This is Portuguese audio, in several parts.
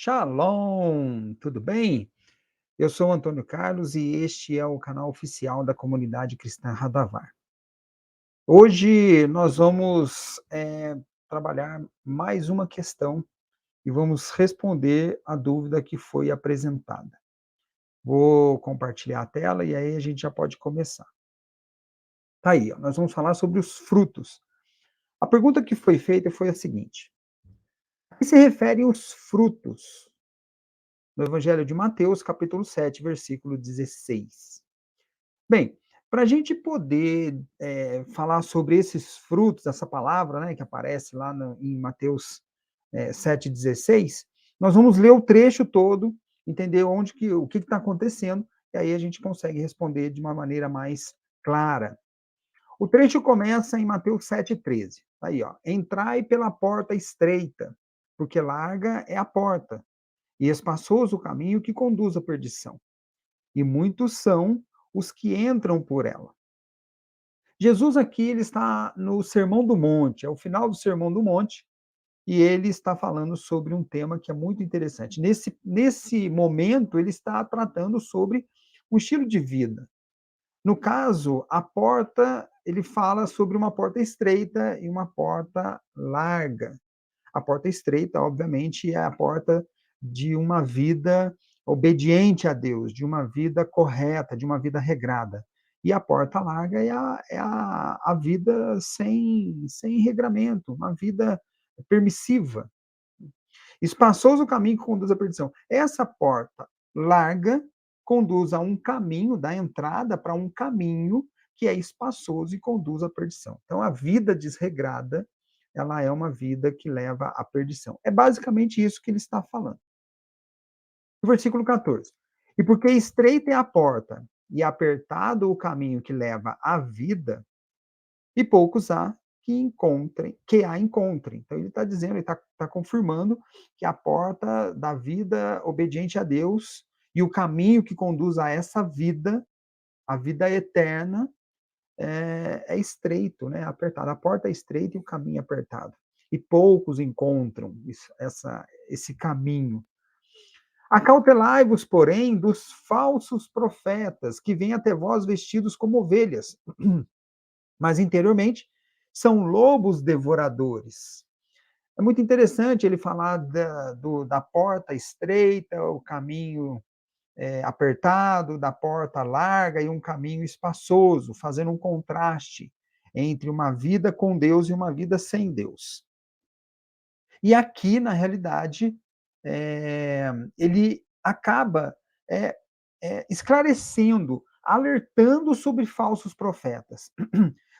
Shalom, tudo bem? Eu sou o Antônio Carlos e este é o canal oficial da comunidade cristã Radavar. Hoje nós vamos trabalhar mais uma questão e vamos responder a dúvida que foi apresentada. Vou compartilhar a tela e aí a gente já pode começar. Tá aí, ó, nós vamos falar sobre os frutos. A pergunta que foi feita foi a seguinte: a que se referem os frutos no Evangelho de Mateus, capítulo 7, versículo 16? Bem, para a gente poder, falar sobre esses frutos, essa palavra, né, que aparece lá em Mateus, 7,16, nós vamos ler o trecho todo, entender o que está acontecendo, e aí a gente consegue responder de uma maneira mais clara. O trecho começa em Mateus 7,13. Tá aí, ó: "Entrai pela porta estreita, porque larga é a porta, e espaçoso o caminho que conduz à perdição, e muitos são os que entram por ela." Jesus aqui ele está no Sermão do Monte, é o final do Sermão do Monte, e ele está falando sobre um tema que é muito interessante. Nesse momento, ele está tratando sobre um estilo de vida. No caso, a porta, ele fala sobre uma porta estreita e uma porta larga. A porta estreita, obviamente, é a porta de uma vida obediente a Deus, de uma vida correta, de uma vida regrada. E a porta larga é a vida sem regramento, uma vida permissiva. Espaçoso o caminho que conduz à perdição. Essa porta larga conduz a um caminho, da entrada para um caminho que é espaçoso e conduz à perdição. Então, a vida desregrada, ela é uma vida que leva à perdição. É basicamente isso que ele está falando. No versículo 14. E porque estreita é a porta e apertado o caminho que leva à vida, e poucos há que a encontrem. Então ele está dizendo, ele está confirmando que a porta da vida obediente a Deus e o caminho que conduz a essa vida, a vida eterna, é estreito, né? Apertado. A porta é estreita e o caminho é apertado. E poucos encontram esse caminho. Acautelai-vos, porém, dos falsos profetas que vêm até vós vestidos como ovelhas, mas interiormente são lobos devoradores. É muito interessante ele falar da porta estreita, o caminho apertado, da porta larga e um caminho espaçoso, fazendo um contraste entre uma vida com Deus e uma vida sem Deus. E aqui, na realidade, ele acaba é, esclarecendo, alertando sobre falsos profetas.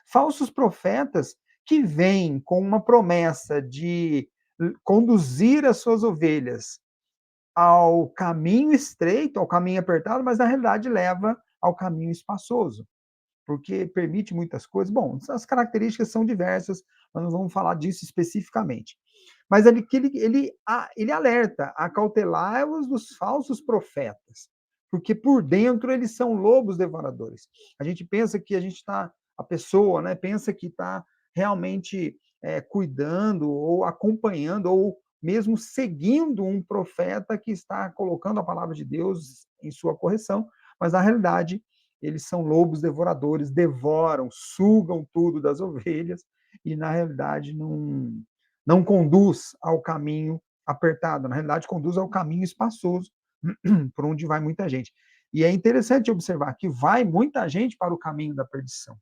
Falsos profetas que vêm com uma promessa de conduzir as suas ovelhas ao caminho estreito, ao caminho apertado, mas na realidade leva ao caminho espaçoso, porque permite muitas coisas. Bom, as características são diversas, nós não vamos falar disso especificamente. Mas ele alerta, acautelai-vos dos falsos profetas, porque por dentro eles são lobos devoradores. A gente pensa que a pessoa, né, pensa que está realmente cuidando ou acompanhando ou mesmo seguindo um profeta que está colocando a palavra de Deus em sua correção, mas na realidade eles são lobos devoradores, devoram, sugam tudo das ovelhas e na realidade não conduz ao caminho apertado, na realidade conduz ao caminho espaçoso, por onde vai muita gente. E é interessante observar que vai muita gente para o caminho da perdição.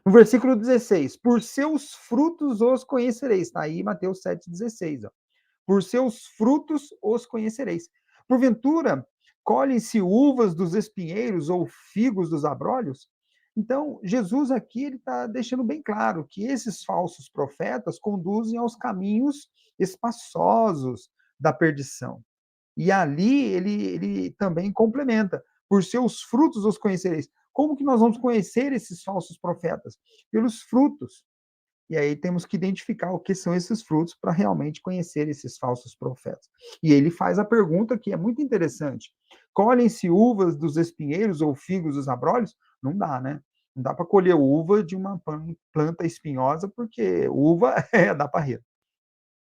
No versículo 16, por seus frutos os conhecereis. Está aí Mateus 7,16. Por seus frutos os conhecereis. Porventura, colhem-se uvas dos espinheiros ou figos dos abrolhos? Então, Jesus aqui ele está deixando bem claro que esses falsos profetas conduzem aos caminhos espaçosos da perdição. E ali ele também complementa: por seus frutos os conhecereis. Como que nós vamos conhecer esses falsos profetas? Pelos frutos. E aí temos que identificar o que são esses frutos para realmente conhecer esses falsos profetas. E ele faz a pergunta que é muito interessante: colhem-se uvas dos espinheiros ou figos dos abrolhos? Não dá, né? Não dá para colher uva de uma planta espinhosa, porque uva é da parreira.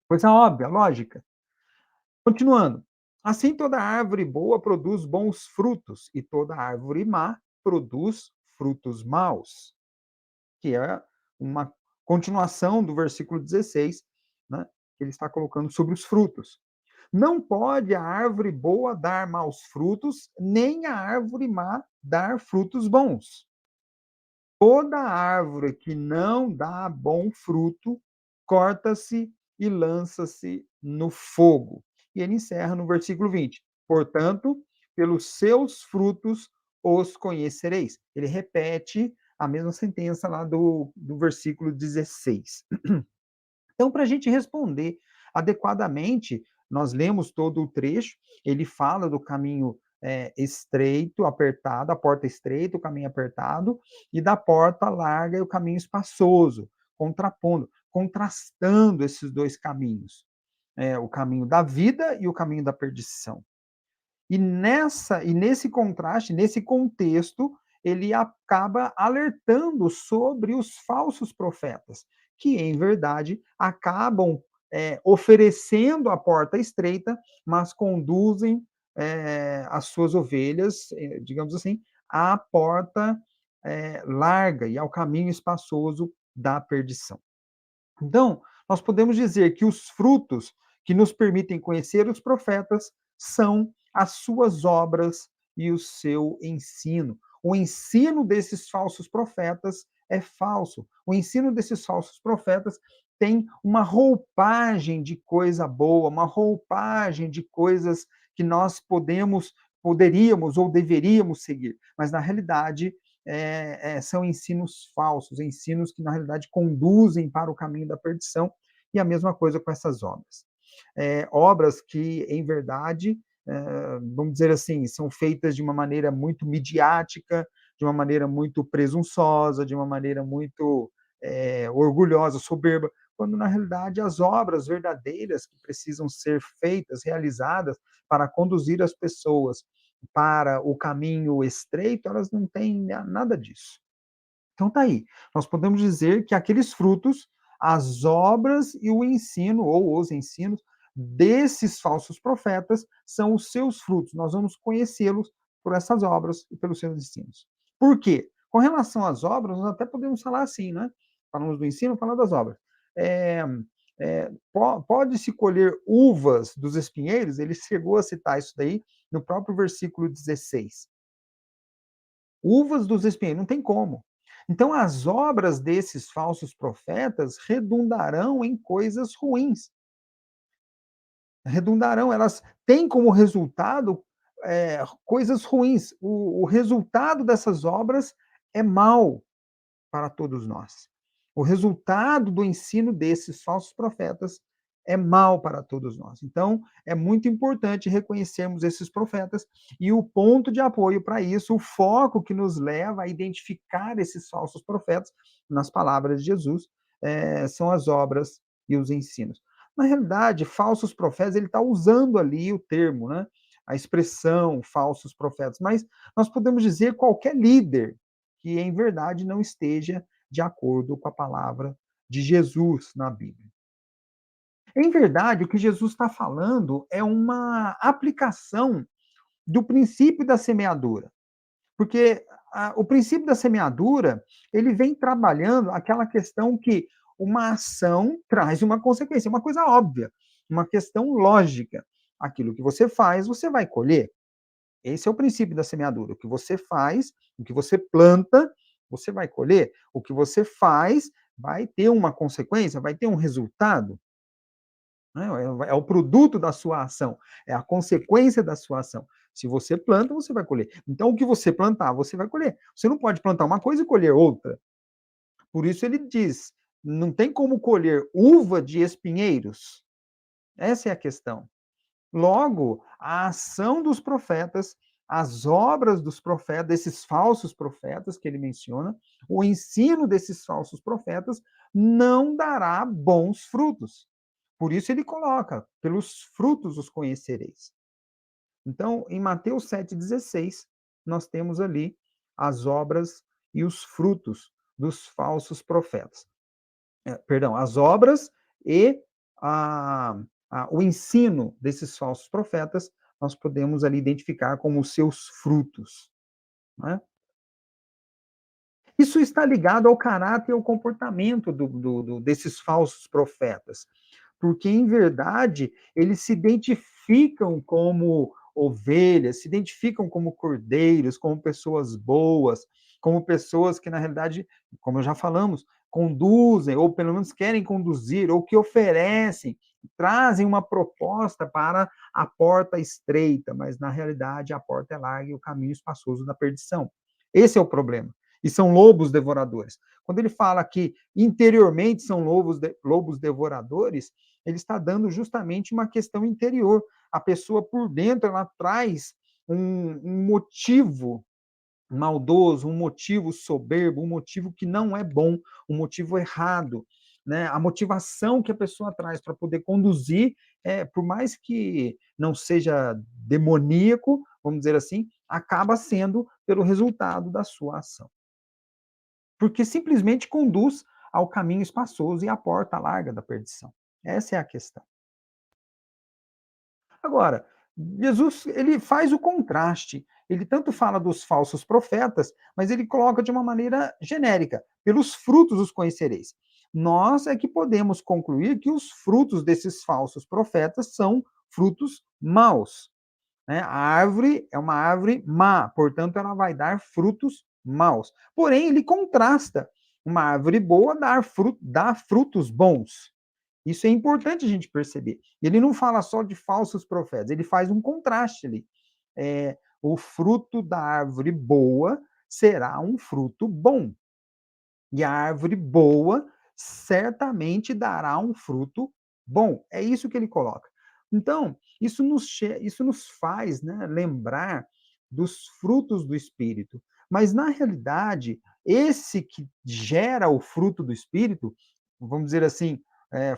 Coisa óbvia, lógica. Continuando. Assim toda árvore boa produz bons frutos, e toda árvore má produz frutos maus, que é uma continuação do versículo 16, né, que ele está colocando sobre os frutos. Não pode a árvore boa dar maus frutos, nem a árvore má dar frutos bons. Toda árvore que não dá bom fruto, corta-se e lança-se no fogo. E ele encerra no versículo 20. Portanto, pelos seus frutos os conhecereis. Ele repete a mesma sentença lá do versículo 16. Então, para a gente responder adequadamente, nós lemos todo o trecho, ele fala do caminho estreito, apertado, a porta estreita, o caminho apertado, e da porta larga e o caminho espaçoso, contrapondo, contrastando esses dois caminhos, o caminho da vida e o caminho da perdição. E nesse contraste, nesse contexto, ele acaba alertando sobre os falsos profetas, que em verdade acabam oferecendo a porta estreita, mas conduzem as suas ovelhas, digamos assim, à porta larga e ao caminho espaçoso da perdição. Então, nós podemos dizer que os frutos que nos permitem conhecer os profetas são as suas obras e o seu ensino. O ensino desses falsos profetas é falso. O ensino desses falsos profetas tem uma roupagem de coisa boa, uma roupagem de coisas que nós poderíamos ou deveríamos seguir, mas na realidade são ensinos falsos, ensinos que na realidade conduzem para o caminho da perdição, e a mesma coisa com essas obras. Obras que, em verdade, vamos dizer assim, são feitas de uma maneira muito midiática, de uma maneira muito presunçosa, de uma maneira muito orgulhosa, soberba, quando na realidade as obras verdadeiras que precisam ser feitas, realizadas para conduzir as pessoas para o caminho estreito, elas não têm nada disso. Então tá aí. Nós podemos dizer que aqueles frutos, as obras e o ensino, ou os ensinos, desses falsos profetas são os seus frutos. Nós vamos conhecê-los por essas obras e pelos seus ensinos. Por quê? Com relação às obras, nós até podemos falar assim, né? Falamos do ensino, falando das obras. É, pode-se colher uvas dos espinheiros? Ele chegou a citar isso daí no próprio versículo 16. Uvas dos espinheiros, não tem como. Então, as obras desses falsos profetas redundarão em coisas ruins. Redundarão, elas têm como resultado coisas ruins. O resultado dessas obras é mal para todos nós. O resultado do ensino desses falsos profetas é mal para todos nós. Então, é muito importante reconhecermos esses profetas e o ponto de apoio para isso, o foco que nos leva a identificar esses falsos profetas, nas palavras de Jesus, são as obras e os ensinos. Na realidade, falsos profetas, ele está usando ali o termo, né? A expressão falsos profetas, mas nós podemos dizer qualquer líder que em verdade não esteja de acordo com a palavra de Jesus na Bíblia. Em verdade, o que Jesus está falando é uma aplicação do princípio da semeadura, porque o princípio da semeadura ele vem trabalhando aquela questão que uma ação traz uma consequência, uma coisa óbvia, uma questão lógica. Aquilo que você faz, você vai colher. Esse é o princípio da semeadura. O que você faz, o que você planta, você vai colher. O que você faz vai ter uma consequência, vai ter um resultado. Né? É o produto da sua ação, é a consequência da sua ação. Se você planta, você vai colher. Então, o que você plantar, você vai colher. Você não pode plantar uma coisa e colher outra. Por isso ele diz: não tem como colher uva de espinheiros. Essa é a questão. Logo, a ação dos profetas, as obras dos profetas, desses falsos profetas que ele menciona, o ensino desses falsos profetas não dará bons frutos. Por isso ele coloca: pelos frutos os conhecereis. Então, em Mateus 7,16, nós temos ali as obras e os frutos dos falsos profetas. Perdão, as obras e a, o ensino desses falsos profetas, nós podemos ali identificar como os seus frutos, né? Isso está ligado ao caráter e ao comportamento desses falsos profetas, porque, em verdade, eles se identificam como ovelhas, se identificam como cordeiros, como pessoas boas, como pessoas que, na realidade, como já falamos, conduzem, ou pelo menos querem conduzir, ou que oferecem, trazem uma proposta para a porta estreita, mas, na realidade, a porta é larga e o caminho espaçoso da perdição. Esse é o problema. E são lobos devoradores. Quando ele fala que interiormente são lobos devoradores, ele está dando justamente uma questão interior. A pessoa por dentro, ela traz um motivo maldoso, um motivo soberbo, um motivo que não é bom, um motivo errado. Né? A motivação que a pessoa traz para poder conduzir, por mais que não seja demoníaco, vamos dizer assim, acaba sendo pelo resultado da sua ação. Porque simplesmente conduz ao caminho espaçoso e à porta larga da perdição. Essa é a questão. Agora, Jesus ele faz o contraste. Ele tanto fala dos falsos profetas, mas ele coloca de uma maneira genérica: pelos frutos os conhecereis. Nós é que podemos concluir que os frutos desses falsos profetas são frutos maus. Né? A árvore é uma árvore má, portanto, ela vai dar frutos maus. Porém, ele contrasta uma árvore boa dá frutos bons. Isso é importante a gente perceber. Ele não fala só de falsos profetas, ele faz um contraste ali. O fruto da árvore boa será um fruto bom. E a árvore boa certamente dará um fruto bom. É isso que ele coloca. Então, isso nos faz, né, lembrar dos frutos do Espírito. Mas, na realidade, esse que gera o fruto do Espírito, vamos dizer assim,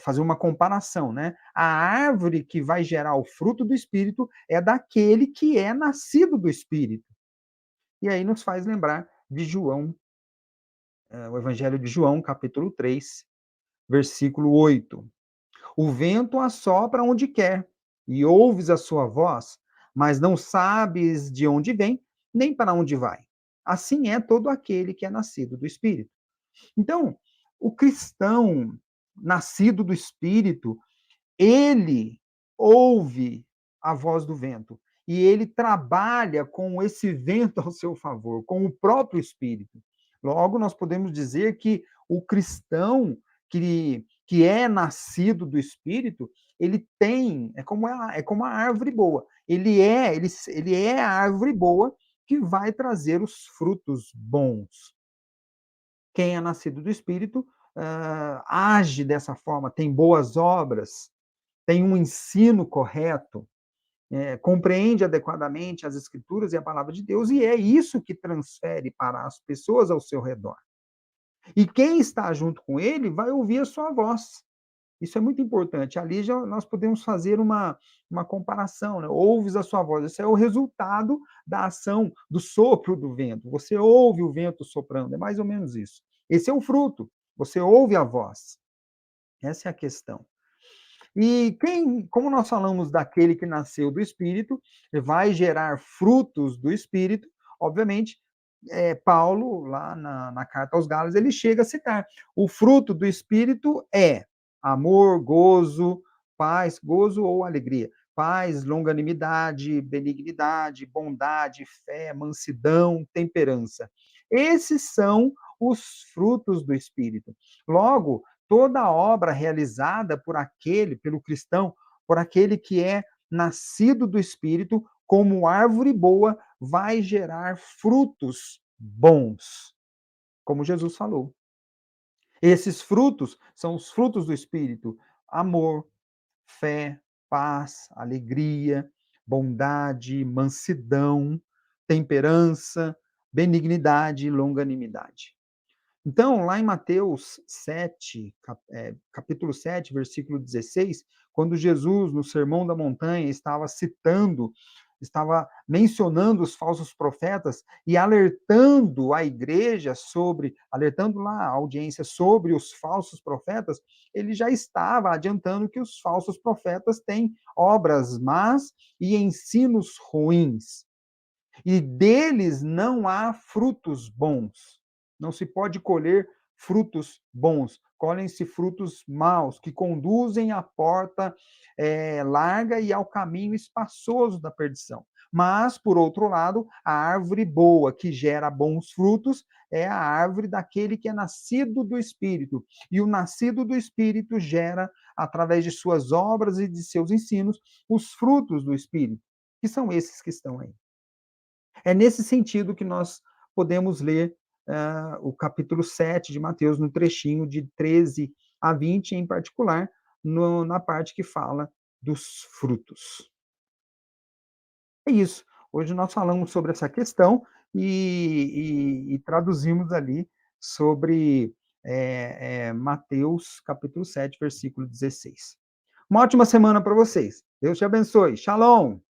fazer uma comparação, né? A árvore que vai gerar o fruto do Espírito é daquele que é nascido do Espírito. E aí nos faz lembrar de João, o Evangelho de João, capítulo 3, versículo 8. O vento assopra onde quer, e ouves a sua voz, mas não sabes de onde vem, nem para onde vai. Assim é todo aquele que é nascido do Espírito. Então, o cristão nascido do Espírito, ele ouve a voz do vento e ele trabalha com esse vento ao seu favor, com o próprio Espírito. Logo, nós podemos dizer que o cristão que é nascido do Espírito, ele tem, é como a árvore boa. Ele é a árvore boa que vai trazer os frutos bons. Quem é nascido do Espírito age dessa forma, tem boas obras, tem um ensino correto, compreende adequadamente as Escrituras e a palavra de Deus, e é isso que transfere para as pessoas ao seu redor. E quem está junto com ele vai ouvir a sua voz. Isso é muito importante. Ali já nós podemos fazer uma comparação, né? Ouves a sua voz. Esse é o resultado da ação, do sopro do vento. Você ouve o vento soprando, é mais ou menos isso. Esse é o fruto. Você ouve a voz. Essa é a questão. E como nós falamos daquele que nasceu do Espírito, vai gerar frutos do Espírito, obviamente, Paulo, lá na carta aos Gálatas, ele chega a citar: o fruto do Espírito é amor, gozo, paz, gozo ou alegria, paz, longanimidade, benignidade, bondade, fé, mansidão, temperança. Esses são os frutos do Espírito. Logo, toda obra realizada pelo cristão, por aquele que é nascido do Espírito, como árvore boa, vai gerar frutos bons, como Jesus falou. Esses frutos são os frutos do Espírito: amor, fé, paz, alegria, bondade, mansidão, temperança, benignidade e longanimidade. Então, lá em Mateus 7, capítulo 7, versículo 16, quando Jesus, no Sermão da Montanha, estava citando estava mencionando os falsos profetas e alertando a igreja sobre, alertando lá a audiência sobre os falsos profetas, ele já estava adiantando que os falsos profetas têm obras más e ensinos ruins. E deles não há frutos bons. Não se pode colher frutos bons. Colhem-se frutos maus, que conduzem à porta larga e ao caminho espaçoso da perdição. Mas, por outro lado, a árvore boa, que gera bons frutos, é a árvore daquele que é nascido do Espírito. E o nascido do Espírito gera, através de suas obras e de seus ensinos, os frutos do Espírito, que são esses que estão aí. É nesse sentido que nós podemos ler o capítulo 7 de Mateus, no trechinho de 13 a 20, em particular, na parte que fala dos frutos. É isso. Hoje nós falamos sobre essa questão e traduzimos ali sobre Mateus, capítulo 7, versículo 16. Uma ótima semana para vocês. Deus te abençoe. Shalom!